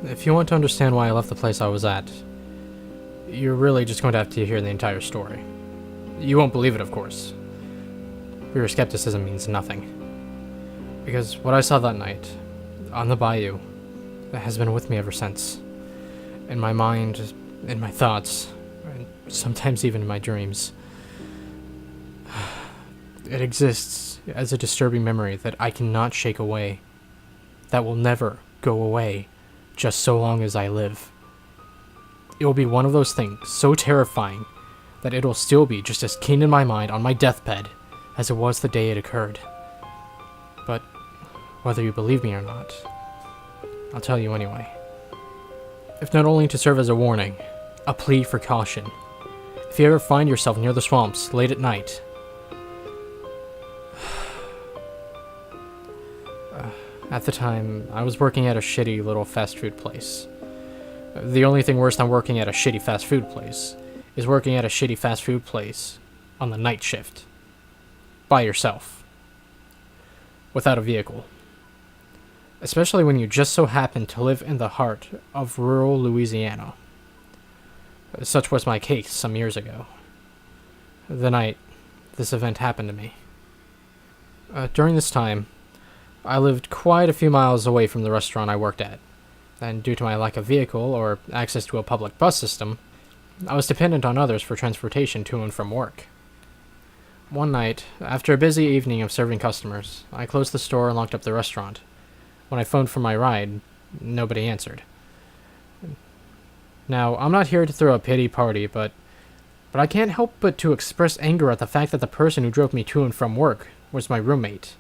If you want to understand why I left the place I was at, you're really just going to have to hear the entire story. You won't believe it, of course. Your skepticism means nothing. Because what I saw that night, on the bayou, has been with me ever since. In my mind, in my thoughts, and sometimes even in my dreams. It exists as a disturbing memory that I cannot shake away. That will never go away, just so long as I live. It will be one of those things so terrifying that it'll still be just as keen in my mind on my deathbed as it was the day it occurred. But whether you believe me or not, I'll tell you anyway. If not only to serve as a warning, a plea for caution. If you ever find yourself near the swamps late at night, at the time, I was working at a shitty little fast food place. The only thing worse than working at a shitty fast food place is working at a shitty fast food place on the night shift. By yourself. Without a vehicle. Especially when you just so happen to live in the heart of rural Louisiana. Such was my case some years ago. The night this event happened to me. During this time, I lived quite a few miles away from the restaurant I worked at, and due to my lack of vehicle or access to a public bus system, I was dependent on others for transportation to and from work. One night, after a busy evening of serving customers, I closed the store and locked up the restaurant. When I phoned for my ride, nobody answered. Now, I'm not here to throw a pity party, but I can't help but to express anger at the fact that the person who drove me to and from work was my roommate,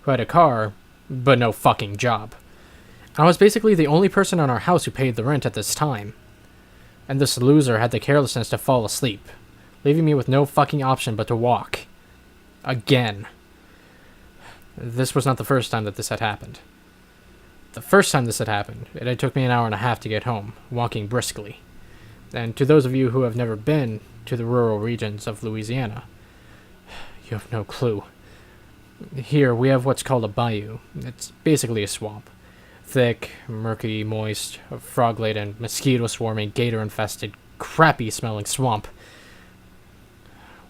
who had a car, but no fucking job. I was basically the only person in our house who paid the rent at this time. And this loser had the carelessness to fall asleep, leaving me with no fucking option but to walk. Again. This was not the first time that this had happened. The first time this had happened, it took me an hour and a half to get home, walking briskly. And to those of you who have never been to the rural regions of Louisiana, you have no clue. Here, we have what's called a bayou. It's basically a swamp. Thick, murky, moist, frog-laden, mosquito-swarming, gator-infested, crappy-smelling swamp.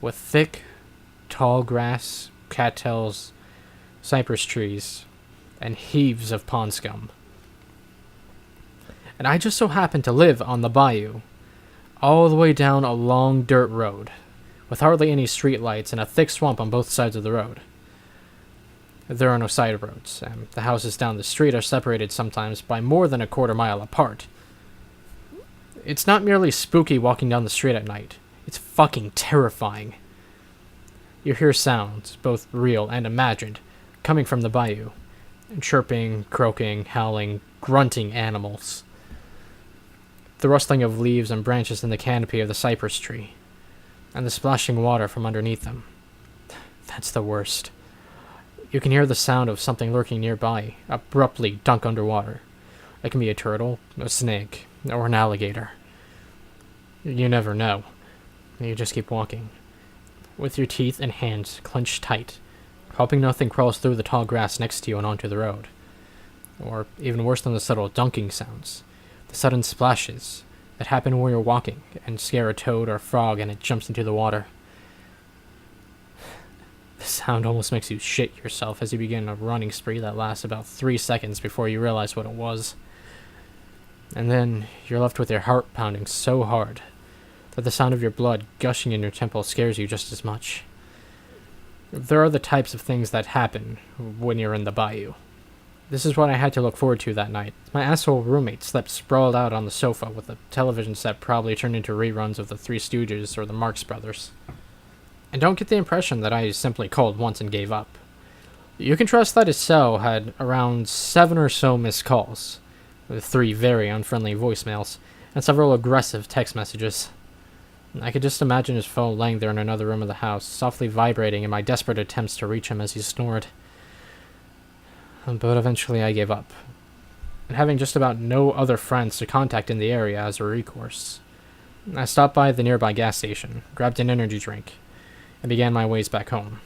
With thick, tall grass, cattails, cypress trees, and heaves of pond scum. And I just so happened to live on the bayou, all the way down a long dirt road, with hardly any streetlights and a thick swamp on both sides of the road. There are no side roads, and the houses down the street are separated sometimes by more than a quarter mile apart. It's not merely spooky walking down the street at night, it's fucking terrifying. You hear sounds, both real and imagined, coming from the bayou. Chirping, croaking, howling, grunting animals. The rustling of leaves and branches in the canopy of the cypress tree, and the splashing water from underneath them. That's the worst. You can hear the sound of something lurking nearby, abruptly dunk underwater. It can be a turtle, a snake, or an alligator. You never know. You just keep walking, with your teeth and hands clenched tight, hoping nothing crawls through the tall grass next to you and onto the road. Or, even worse than the subtle dunking sounds, the sudden splashes that happen when you're walking and scare a toad or a frog and it jumps into the water. The sound almost makes you shit yourself as you begin a running spree that lasts about 3 seconds before you realize what it was. And then you're left with your heart pounding so hard that the sound of your blood gushing in your temple scares you just as much. There are the types of things that happen when you're in the bayou. This is what I had to look forward to that night. My asshole roommate slept sprawled out on the sofa with a television set probably turned into reruns of the Three Stooges or the Marx Brothers. And don't get the impression that I simply called once and gave up. You can trust that his cell had around 7 or so missed calls, with 3 very unfriendly voicemails, and several aggressive text messages. I could just imagine his phone laying there in another room of the house, softly vibrating in my desperate attempts to reach him as he snored. But eventually I gave up, and having just about no other friends to contact in the area as a recourse, I stopped by the nearby gas station, grabbed an energy drink, and began my ways back home.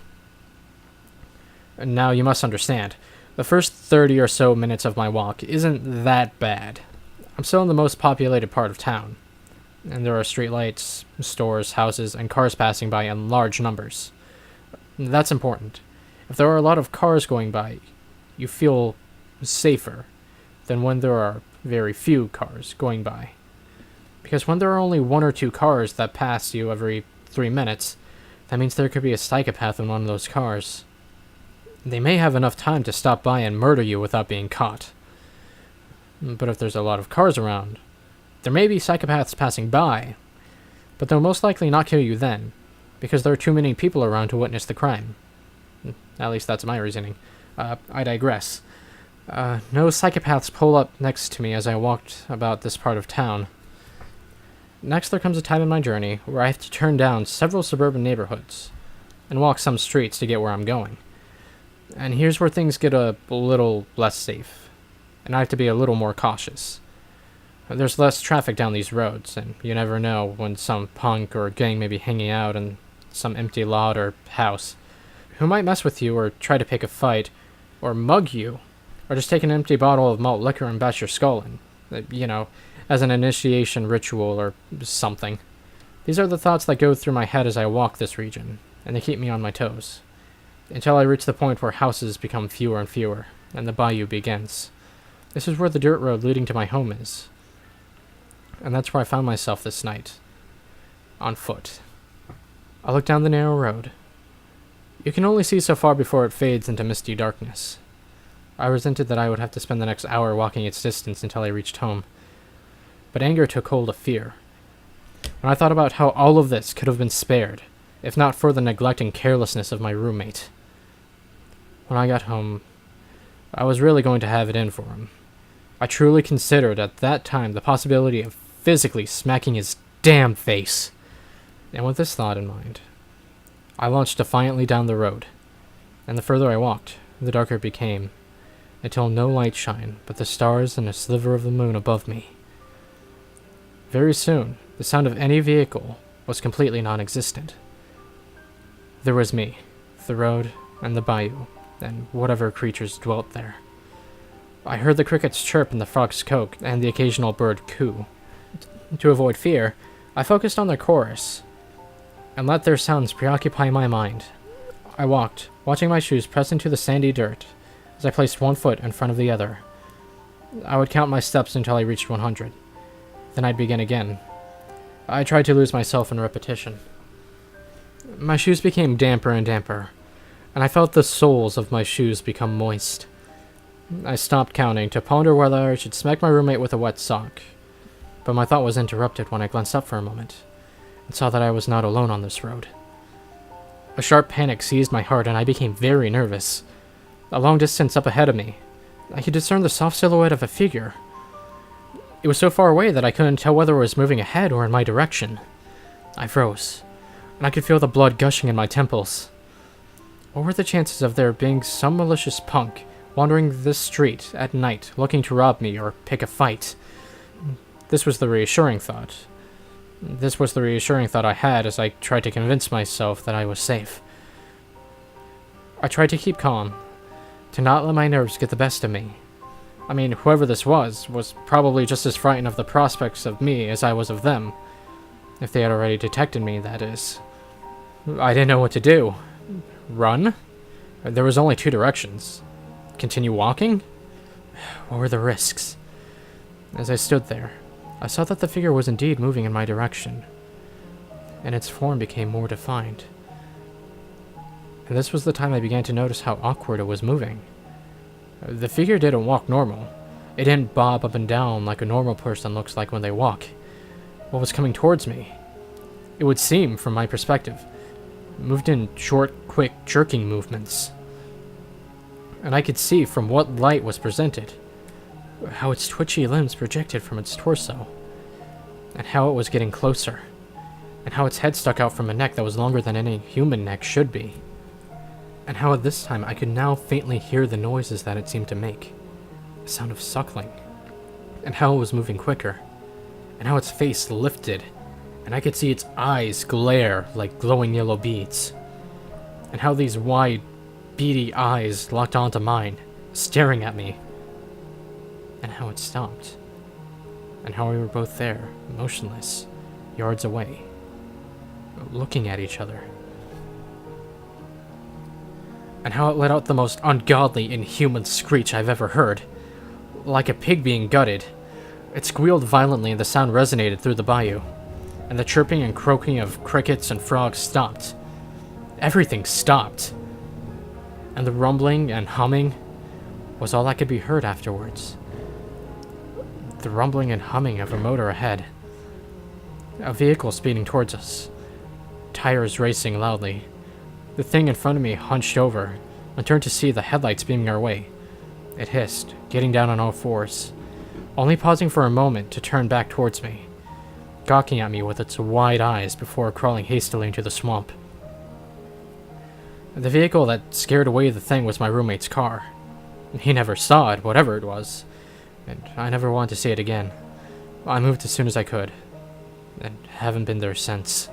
Now, you must understand, the first 30 or so minutes of my walk isn't that bad. I'm still in the most populated part of town, and there are streetlights, stores, houses, and cars passing by in large numbers. That's important. If there are a lot of cars going by, you feel safer than when there are very few cars going by. Because when there are only one or two cars that pass you every 3 minutes, that means there could be a psychopath in one of those cars. They may have enough time to stop by and murder you without being caught. But if there's a lot of cars around, there may be psychopaths passing by, but they'll most likely not kill you then, because there are too many people around to witness the crime. At least that's my reasoning. I digress. No psychopaths pull up next to me as I walked about this part of town. Next, there comes a time in my journey where I have to turn down several suburban neighborhoods and walk some streets to get where I'm going. And here's where things get a little less safe, and I have to be a little more cautious. There's less traffic down these roads, and you never know when some punk or gang may be hanging out in some empty lot or house, who might mess with you or try to pick a fight, or mug you, or just take an empty bottle of malt liquor and bash your skull in, as an initiation ritual or something. These are the thoughts that go through my head as I walk this region, and they keep me on my toes, until I reach the point where houses become fewer and fewer, and the bayou begins. This is where the dirt road leading to my home is, and that's where I found myself this night, on foot. I look down the narrow road. You can only see so far before it fades into misty darkness. I resented that I would have to spend the next hour walking its distance until I reached home, but anger took hold of fear. When I thought about how all of this could have been spared, if not for the neglect and carelessness of my roommate. When I got home, I was really going to have it in for him. I truly considered at that time the possibility of physically smacking his damn face. And with this thought in mind, I launched defiantly down the road, and the further I walked, the darker it became, until no light shined but the stars and a sliver of the moon above me. Very soon, the sound of any vehicle was completely non-existent. There was me, the road, and the bayou, and whatever creatures dwelt there. I heard the crickets chirp and the frogs croak, and the occasional bird coo. To avoid fear, I focused on their chorus, and let their sounds preoccupy my mind. I walked, watching my shoes press into the sandy dirt, as I placed one foot in front of the other. I would count my steps until I reached 100. Then I'd begin again. I tried to lose myself in repetition. My shoes became damper and damper, and I felt the soles of my shoes become moist. I stopped counting to ponder whether I should smack my roommate with a wet sock, but my thought was interrupted when I glanced up for a moment and saw that I was not alone on this road. A sharp panic seized my heart, and I became very nervous. A long distance up ahead of me, I could discern the soft silhouette of a figure. It was so far away that I couldn't tell whether it was moving ahead or in my direction. I froze, and I could feel the blood gushing in my temples. What were the chances of there being some malicious punk wandering this street at night looking to rob me or pick a fight? This was the reassuring thought. This was the reassuring thought I had as I tried to convince myself that I was safe. I tried to keep calm, to not let my nerves get the best of me. I mean, whoever this was probably just as frightened of the prospects of me as I was of them. If they had already detected me, that is. I didn't know what to do. Run? There was only two directions. Continue walking? What were the risks? As I stood there, I saw that the figure was indeed moving in my direction, and its form became more defined. And this was the time I began to notice how awkward it was moving. The figure didn't walk normal. It didn't bob up and down like a normal person looks like when they walk. What was coming towards me? It would seem, from my perspective, moved in short, quick, jerking movements. And I could see from what light was presented, how its twitchy limbs projected from its torso, and how it was getting closer, and how its head stuck out from a neck that was longer than any human neck should be, and how at this time I could now faintly hear the noises that it seemed to make, the sound of suckling, and how it was moving quicker, and how its face lifted, and I could see its eyes glare like glowing yellow beads, and how these wide, beady eyes locked onto mine, staring at me, and how it stopped. and how we were both there, motionless, yards away, looking at each other. And how it let out the most ungodly, inhuman screech I've ever heard. Like a pig being gutted. It squealed violently and the sound resonated through the bayou, and the chirping and croaking of crickets and frogs stopped. Everything stopped. And the rumbling and humming was all that could be heard afterwards. The rumbling and humming of a motor ahead. A vehicle speeding towards us. Tires racing loudly. The thing in front of me hunched over and turned to see the headlights beaming our way. It hissed, getting down on all fours, only pausing for a moment to turn back towards me, gawking at me with its wide eyes before crawling hastily into the swamp. The vehicle that scared away the thing was my roommate's car. He never saw it, whatever it was, and I never wanted to see it again. I moved as soon as I could, and haven't been there since.